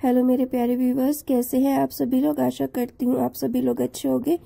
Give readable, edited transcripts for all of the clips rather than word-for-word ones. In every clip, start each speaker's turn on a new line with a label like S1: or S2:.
S1: Hello मेरे प्यारे viewers, कैसे हैं आप सभी लोग। आशा करती हूँ आप सभी लोग अच्छे होंगे।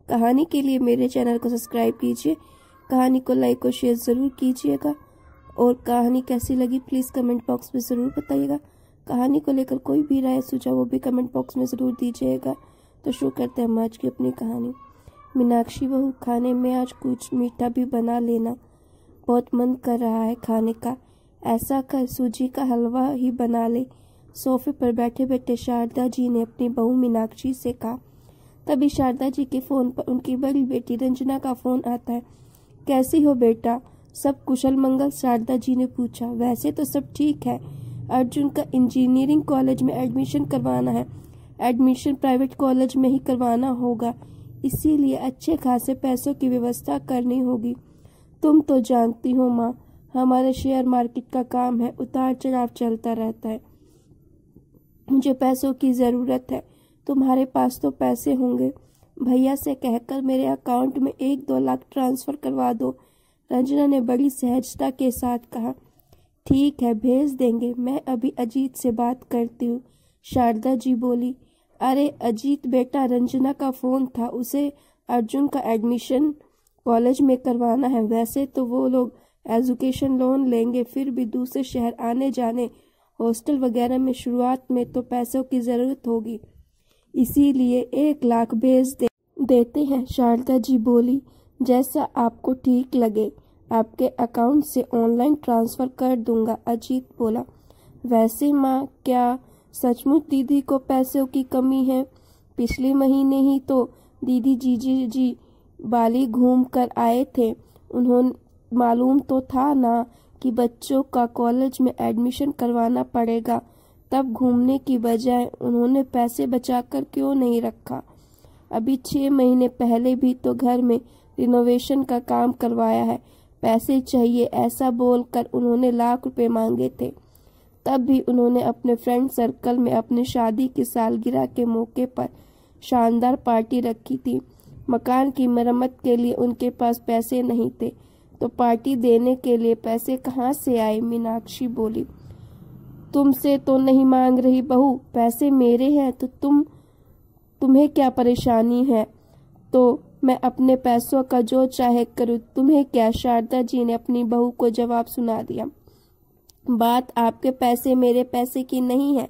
S1: कहानी के लिए मेरे चैनल को सब्सक्राइब कीजिए, कहानी को लाइक और शेयर ज़रूर कीजिएगा और कहानी कैसी लगी प्लीज़ कमेंट बॉक्स में ज़रूर बताइएगा। कहानी को लेकर कोई भी राय सुझाव वो भी कमेंट बॉक्स में ज़रूर दीजिएगा। तो शुरू करते हैं हम आज की अपनी कहानी। मीनाक्षी बहू, खाने में आज कुछ मीठा भी बना लेना, बहुत मन कर रहा है खाने का। ऐसा कर सूजी का हलवा ही बना ले। सोफे पर बैठे बैठे शारदा जी ने अपनी बहू मीनाक्षी से कहा। तभी शारदा जी के फोन पर उनकी बड़ी बेटी रंजना का फोन आता है। कैसी हो बेटा, सब कुशल मंगल, शारदा जी ने पूछा। वैसे तो सब ठीक है, अर्जुन का इंजीनियरिंग कॉलेज में एडमिशन करवाना है। एडमिशन प्राइवेट कॉलेज में ही करवाना होगा, इसीलिए अच्छे खासे पैसों की व्यवस्था करनी होगी। तुम तो जानती हो माँ, हमारे शेयर मार्केट का काम है, उतार चढ़ाव चलता रहता है। मुझे पैसों की ज़रूरत है, तुम्हारे पास तो पैसे होंगे। भैया से कहकर मेरे अकाउंट में 1-2 लाख ट्रांसफ़र करवा दो, रंजना ने बड़ी सहजता के साथ कहा। ठीक है, भेज देंगे, मैं अभी अजीत से बात करती हूँ, शारदा जी बोली। अरे अजीत बेटा, रंजना का फ़ोन था, उसे अर्जुन का एडमिशन कॉलेज में करवाना है। वैसे तो वो लोग एजुकेशन लोन लेंगे, फिर भी दूसरे शहर आने जाने, हॉस्टल वगैरह में शुरुआत में तो पैसों की ज़रूरत होगी, इसीलिए 1 लाख भेज देते हैं, शारदा जी बोली। जैसा आपको ठीक लगे, आपके अकाउंट से ऑनलाइन ट्रांसफ़र कर दूंगा, अजीत बोला। वैसे माँ, क्या सचमुच दीदी को पैसों की कमी है? पिछले महीने ही तो दीदी जीजी जी बाली घूम कर आए थे, उन्होंने मालूम तो था ना कि बच्चों का कॉलेज में एडमिशन करवाना पड़ेगा। तब घूमने की बजाय उन्होंने पैसे बचाकर क्यों नहीं रखा? अभी 6 महीने पहले भी तो घर में रिनोवेशन का काम करवाया है, पैसे चाहिए ऐसा बोलकर उन्होंने लाख रुपए मांगे थे। तब भी उन्होंने अपने फ्रेंड सर्कल में अपनी शादी की सालगिरह के मौके पर शानदार पार्टी रखी थी। मकान की मरम्मत के लिए उनके पास पैसे नहीं थे, तो पार्टी देने के लिए पैसे कहाँ से आए? मीनाक्षी बोली। तुमसे तो नहीं मांग रही बहू, पैसे मेरे हैं तो तुम्हें क्या परेशानी है? तो मैं अपने पैसों का जो चाहे करूँ, तुम्हें क्या? शारदा जी ने अपनी बहू को जवाब सुना दिया। बात आपके पैसे मेरे पैसे की नहीं है,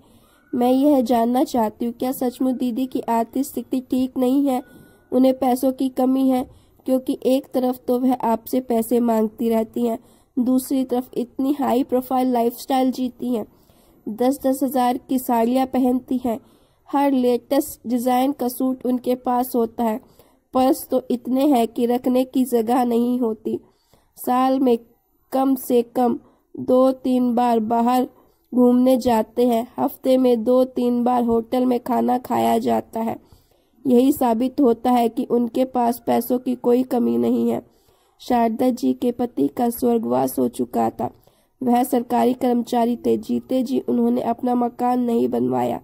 S1: मैं यह जानना चाहती हूँ, क्या सचमुच दीदी की आर्थिक स्थिति ठीक नहीं है, उन्हें पैसों की कमी है? क्योंकि एक तरफ तो वह आपसे पैसे मांगती रहती हैं, दूसरी तरफ इतनी हाई प्रोफाइल लाइफस्टाइल जीती हैं, 10-10 हज़ार की साड़ियाँ पहनती हैं, हर लेटेस्ट डिज़ाइन का सूट उनके पास होता है, पर्स तो इतने हैं कि रखने की जगह नहीं होती, साल में कम से कम 2-3 बार बाहर घूमने जाते हैं, हफ्ते में 2-3 बार होटल में खाना खाया जाता है। यही साबित होता है कि उनके पास पैसों की कोई कमी नहीं है। शारदा जी के पति का स्वर्गवास हो चुका था, वह सरकारी कर्मचारी थे। जीते जी उन्होंने अपना मकान नहीं बनवाया,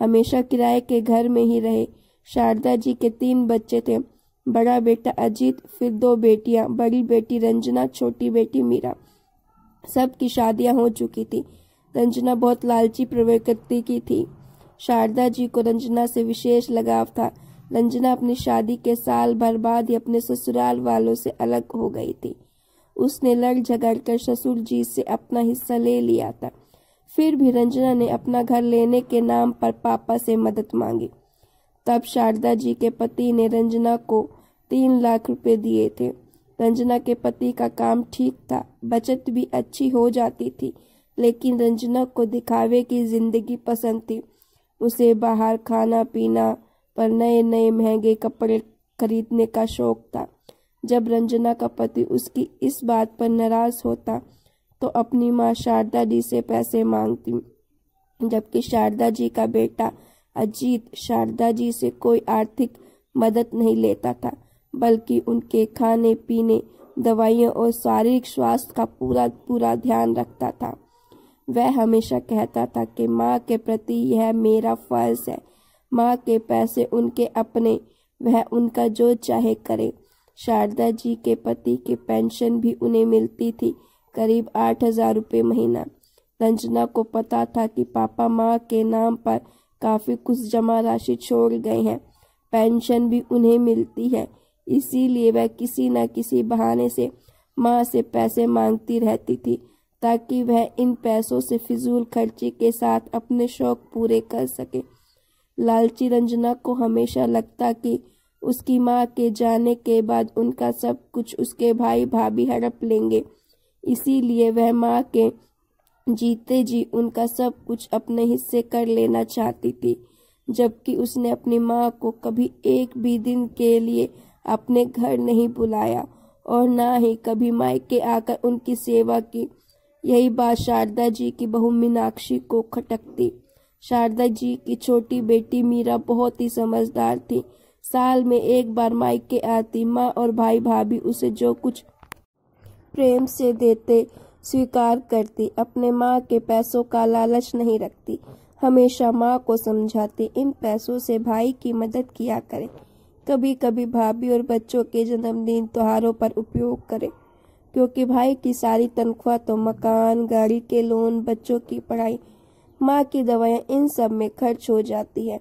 S1: हमेशा किराए के घर में ही रहे। शारदा जी के 3 बच्चे थे, बड़ा बेटा अजीत, फिर 2 बेटियां, बड़ी बेटी रंजना, छोटी बेटी मीरा। सबकी शादियां हो चुकी थी। रंजना बहुत लालची प्रवृत्ति की थी। शारदा जी को रंजना से विशेष लगाव था। रंजना अपनी शादी के साल भर बाद ही अपने ससुराल वालों से अलग हो गई थी। उसने लड़ झगड़ कर ससुर जी से अपना हिस्सा ले लिया था, फिर भी रंजना ने अपना घर लेने के नाम पर पापा से मदद मांगी। तब शारदा जी के पति ने रंजना को 3 लाख रुपए दिए थे। रंजना के पति का काम ठीक था, बचत भी अच्छी हो जाती थी, लेकिन रंजना को दिखावे की जिंदगी पसंद थी। उसे बाहर खाना पीना पर नए नए महंगे कपड़े खरीदने का शौक था। जब रंजना का पति उसकी इस बात पर नाराज होता तो अपनी माँ शारदा जी से पैसे मांगती, जबकि शारदा जी का बेटा अजीत शारदा जी से कोई आर्थिक मदद नहीं लेता था, बल्कि उनके खाने पीने, दवाइयों और शारीरिक स्वास्थ्य का पूरा ध्यान रखता था। वह हमेशा कहता था कि माँ के प्रति यह मेरा फर्ज है, माँ के पैसे उनके अपने, वह उनका जो चाहे करे। शारदा जी के पति की पेंशन भी उन्हें मिलती थी, करीब 8,000 रुपये महीना। रंजना को पता था कि पापा माँ के नाम पर काफी कुछ जमा राशि छोड़ गए हैं। पेंशन भी उन्हें मिलती है, इसीलिए वह किसी न किसी बहाने से माँ से पैसे मांगती रहती थी ताकि वह इन पैसों से फिजूल खर्ची के साथ अपने शौक पूरे कर सके। लालची रंजना को हमेशा लगता कि उसकी माँ के जाने के बाद उनका सब कुछ उसके भाई भाभी हड़प लेंगे, इसीलिए वह माँ के जीते जी उनका सब कुछ अपने हिस्से कर लेना चाहती थी। जबकि उसने अपनी माँ को कभी एक भी दिन के लिए अपने घर नहीं बुलाया और ना ही कभी मायके आकर उनकी सेवा की। यही बात शारदा जी की बहू मीनाक्षी को खटकती। शारदा जी की छोटी बेटी मीरा बहुत ही समझदार थी। साल में एक बार मायके आती, माँ और भाई भाभी उसे जो कुछ प्रेम से देते स्वीकार करती। अपने माँ के पैसों का लालच नहीं रखती, हमेशा माँ को समझाती इन पैसों से भाई की मदद किया करे, कभी कभी भाभी और बच्चों के जन्मदिन त्योहारों पर उपयोग करे, क्योंकि भाई की सारी तनख्वाह तो मकान, गाड़ी के लोन, बच्चों की पढ़ाई, माँ की दवाएं, इन सब में खर्च हो जाती है।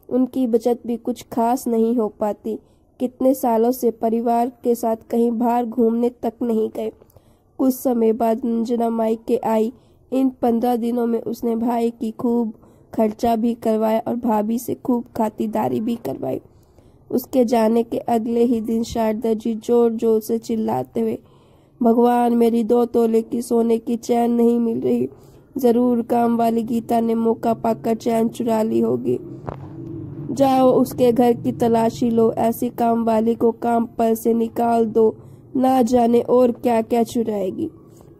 S1: उनकी बचत भी कुछ खास नहीं हो पाती। कितने सालों से परिवार के साथ कहीं बाहर घूमने तक नहीं गए। कुछ समय बाद रंजना मायके आई। इन 15 दिनों में उसने भाई की खूब खर्चा भी करवाया और भाभी से खूब खातिरदारी भी करवाई। उसके जाने के अगले ही दिन शारदा जी जोर जोर से चिल्लाते हुए, भगवान, मेरी 2 तोले की सोने की चैन नहीं मिल रही। जरूर काम वाली गीता ने मौका पाकर चैन चुरा ली होगी। जाओ उसके घर की तलाशी लो, ऐसी काम वाली को काम पर से निकाल दो, ना जाने और क्या क्या चुराएगी।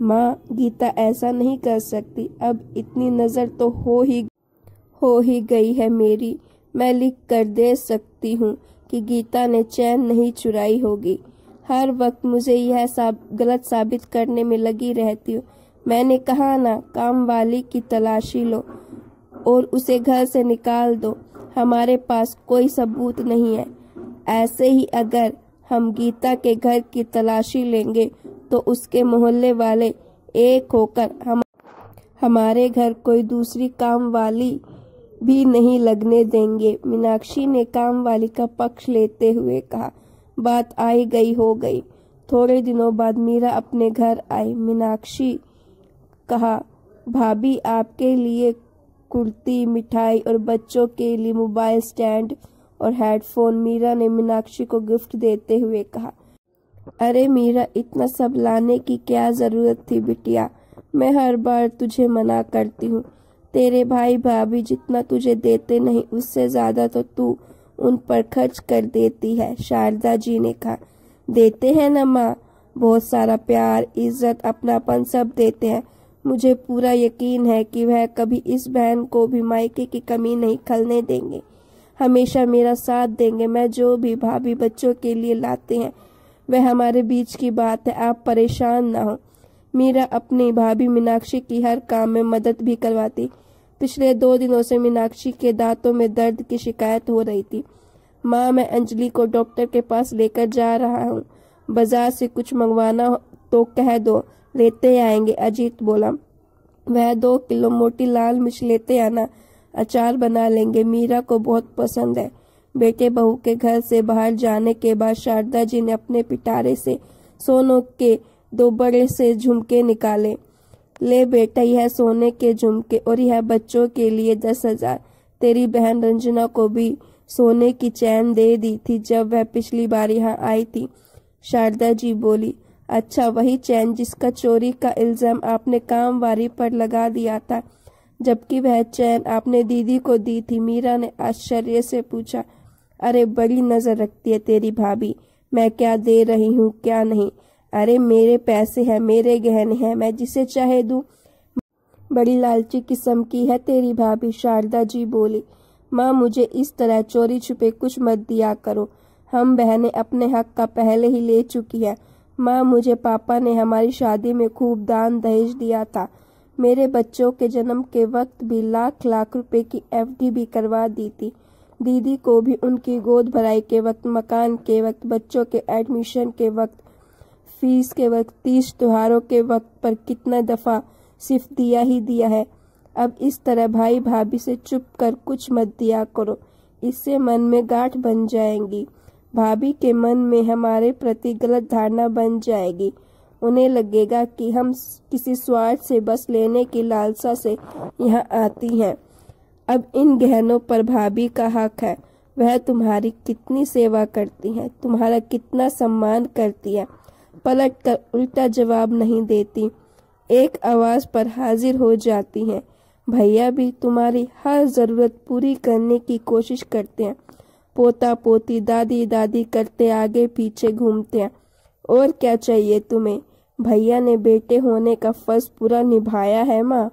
S1: माँ, गीता ऐसा नहीं कर सकती। अब इतनी नजर तो हो ही गई है मेरी। मैं लिख कर दे सकती हूँ कि गीता ने चैन नहीं चुराई होगी। हर वक्त मुझे यह गलत साबित करने में लगी रहती हूँ। मैंने कहा ना, काम वाली की तलाशी लो और उसे घर से निकाल दो। हमारे पास कोई सबूत नहीं है। ऐसे ही अगर हम गीता के घर की तलाशी लेंगे तो उसके मोहल्ले वाले एक होकर हमारे घर कोई दूसरी काम वाली भी नहीं लगने देंगे। मीनाक्षी ने काम वाली का पक्ष लेते हुए कहा। बात आई गई हो गई। थोड़े दिनों बाद मीरा अपने घर आई। मीनाक्षी कहा, भाभी, आपके लिए कुर्ती, मिठाई और बच्चों के लिए मोबाइल स्टैंड और हेडफोन। मीरा ने मीनाक्षी को गिफ्ट देते हुए कहा। अरे मीरा, इतना सब लाने की क्या जरूरत थी बिटिया? मैं हर बार तुझे मना करती हूँ। तेरे भाई भाभी जितना तुझे देते नहीं, उससे ज्यादा तो तू उन पर खर्च कर देती है। शारदा जी ने कहा। देते हैं ना माँ, बहुत सारा प्यार, इज्जत, अपनापन सब देते हैं। मुझे पूरा यकीन है कि वह कभी इस बहन को भी मायके की कमी नहीं खलने देंगे, हमेशा मेरा साथ देंगे। मैं जो भी भाभी बच्चों के लिए लाते हैं वह हमारे बीच की बात है, आप परेशान ना हो। मीरा अपनी भाभी मीनाक्षी की हर काम में मदद भी करवाती। पिछले 2 दिनों से मीनाक्षी के दांतों में दर्द की शिकायत हो रही थी। माँ, मैं अंजलि को डॉक्टर के पास लेकर जा रहा हूँ। बाजार से कुछ मंगवाना तो कह दो, लेते आएंगे। अजीत बोला। वह 2 किलो मोटी लाल मिर्च लेते आना, अचार बना लेंगे, मीरा को बहुत पसंद है। बेटे बहू के घर से बाहर जाने के बाद शारदा जी ने अपने पिटारे से सोनों के 2 बड़े से झुमके निकाले। ले बेटा, यह सोने के झुमके और यह बच्चों के लिए 10,000। तेरी बहन रंजना को भी सोने की चैन दे दी थी जब वह पिछली बार यहाँ आई थी। शारदा जी बोली। अच्छा, वही चैन जिसका चोरी का इल्जाम आपने कामवारी पर लगा दिया था, जबकि वह चैन आपने दीदी को दी थी। मीरा ने आश्चर्य से पूछा। अरे, बड़ी नजर रखती है तेरी भाभी, मैं क्या दे रही हूँ क्या नहीं। अरे, मेरे पैसे हैं, मेरे गहने हैं, मैं जिसे चाहे दूं। बड़ी लालची किस्म की है तेरी भाभी। शारदा जी बोली। माँ, मुझे इस तरह चोरी छुपे कुछ मत दिया करो। हम बहनें अपने हक का पहले ही ले चुकी है। माँ, मुझे पापा ने हमारी शादी में खूब दान दहेज दिया था। मेरे बच्चों के जन्म के वक्त भी लाख लाख रुपए की FD भी करवा दी थी। दीदी को भी उनकी गोद भराई के वक्त, मकान के वक्त, बच्चों के एडमिशन के वक्त, फीस के वक्त, 30 त्योहारों के वक्त पर कितना दफा सिर्फ दिया ही दिया है। अब इस तरह भाई भाभी से चुप कर कुछ मत दिया करो, इससे मन में गांठ बन जाएंगी। भाभी के मन में हमारे प्रति गलत धारणा बन जाएगी। उन्हें लगेगा कि हम किसी स्वार्थ से बस लेने की लालसा से यहाँ आती हैं। अब इन गहनों पर भाभी का हक है। वह तुम्हारी कितनी सेवा करती हैं, तुम्हारा कितना सम्मान करती है। पलट कर उल्टा जवाब नहीं देती, एक आवाज पर हाजिर हो जाती हैं। भैया भी तुम्हारी हर जरूरत पूरी करने की कोशिश करते हैं। पोता पोती दादी दादी करते आगे पीछे घूमते हैं। और क्या चाहिए तुम्हें? भैया ने बेटे होने का फर्ज पूरा निभाया है माँ।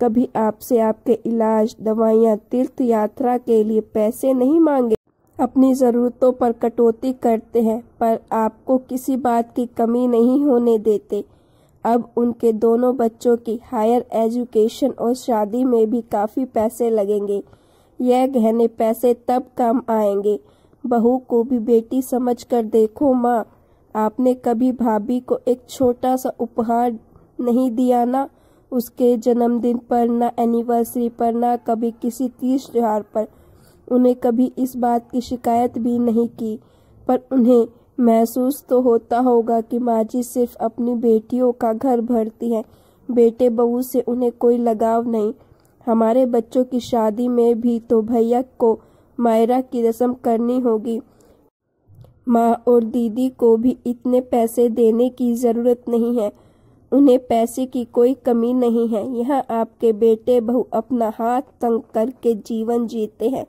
S1: कभी आपसे आपके इलाज, दवाइयाँ, तीर्थ यात्रा के लिए पैसे नहीं मांगे। अपनी ज़रूरतों पर कटौती करते हैं, पर आपको किसी बात की कमी नहीं होने देते। अब उनके दोनों बच्चों की हायर एजुकेशन और शादी में भी काफ़ी पैसे लगेंगे। यह गहने पैसे तब काम आएंगे। बहू को भी बेटी समझकर देखो माँ। आपने कभी भाभी को एक छोटा सा उपहार नहीं दिया ना, उसके जन्मदिन पर, ना एनिवर्सरी पर, ना कभी किसी तीज त्योहार पर। उन्हें कभी इस बात की शिकायत भी नहीं की, पर उन्हें महसूस तो होता होगा कि माँ जी सिर्फ अपनी बेटियों का घर भरती हैं, बेटे बहू से उन्हें कोई लगाव नहीं। हमारे बच्चों की शादी में भी तो भैया को मायरा की रस्म करनी होगी। माँ और दीदी को भी इतने पैसे देने की ज़रूरत नहीं है, उन्हें पैसे की कोई कमी नहीं है। यहाँ आपके बेटे बहू अपना हाथ तंग करके जीवन जीते हैं,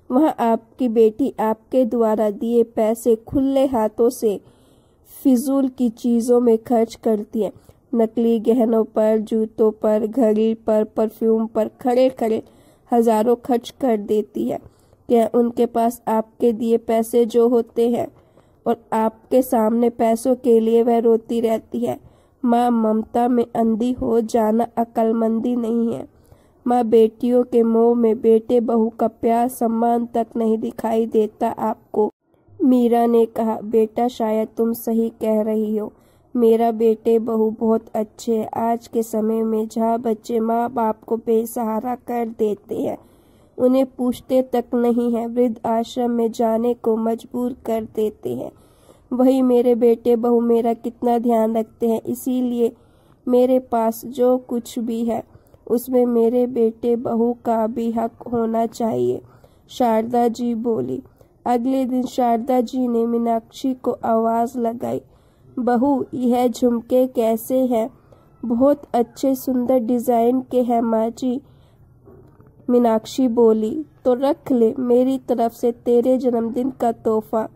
S1: वहाँ आपकी बेटी आपके द्वारा दिए पैसे खुले हाथों से फिजूल की चीज़ों में खर्च करती है। नकली गहनों पर, जूतों पर, घड़ी पर, परफ्यूम पर खड़े खड़े हजारों खर्च कर देती है। क्या उनके पास आपके दिए पैसे जो होते हैं और आपके सामने पैसों के लिए वह रोती रहती है? माँ, ममता में अंधी हो जाना अक्लमंदी नहीं है। माँ, बेटियों के मोह में बेटे बहू का प्यार सम्मान तक नहीं दिखाई देता आपको। मीरा ने कहा, बेटा शायद तुम सही कह रही हो। मेरा बेटे बहू बहुत अच्छे हैं। आज के समय में जहाँ बच्चे माँ बाप को बेसहारा कर देते हैं, उन्हें पूछते तक नहीं है, वृद्ध आश्रम में जाने को मजबूर कर देते हैं, वही मेरे बेटे बहू मेरा कितना ध्यान रखते हैं। इसीलिए मेरे पास जो कुछ भी है उसमें मेरे बेटे बहू का भी हक होना चाहिए। शारदा जी बोली। अगले दिन शारदा जी ने मीनाक्षी को आवाज लगाई, बहू यह झुमके कैसे हैं? बहुत अच्छे सुंदर डिजाइन के हैं माँ जी। मीनाक्षी बोली, तो रख ले, मेरी तरफ से तेरे जन्मदिन का तोहफा।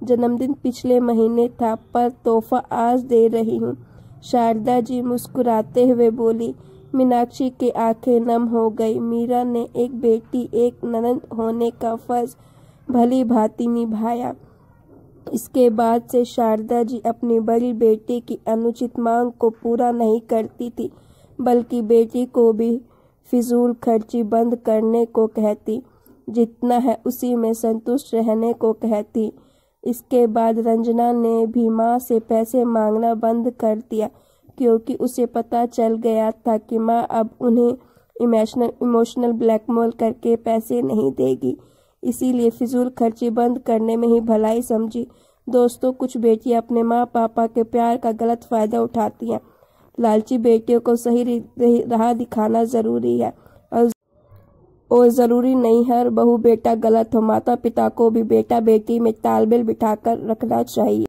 S1: जन्मदिन पिछले महीने था, पर तोहफा आज दे रही हूँ। शारदा जी मुस्कुराते हुए बोली। मीनाक्षी की आंखें नम हो गई। मीरा ने एक बेटी, एक ननद होने का फर्ज भली भांति निभाया। इसके बाद से शारदा जी अपनी बड़ी बेटी की अनुचित मांग को पूरा नहीं करती थी, बल्कि बेटी को भी फिजूल खर्ची बंद करने को कहती, जितना है उसी में संतुष्ट रहने को कहती। इसके बाद रंजना ने भी माँ से पैसे मांगना बंद कर दिया, क्योंकि उसे पता चल गया था कि माँ अब उन्हें इमोशनल ब्लैकमेल करके पैसे नहीं देगी। इसीलिए फिजूल खर्ची बंद करने में ही भलाई समझी। दोस्तों, कुछ बेटियां अपने माँ पापा के प्यार का गलत फायदा उठाती हैं। लालची बेटियों को सही राह दिखाना जरूरी है, और जरूरी नहीं हर बहू बेटा गलत हो। माता पिता को भी बेटा बेटी में तालमेल बिठाकर रखना चाहिए।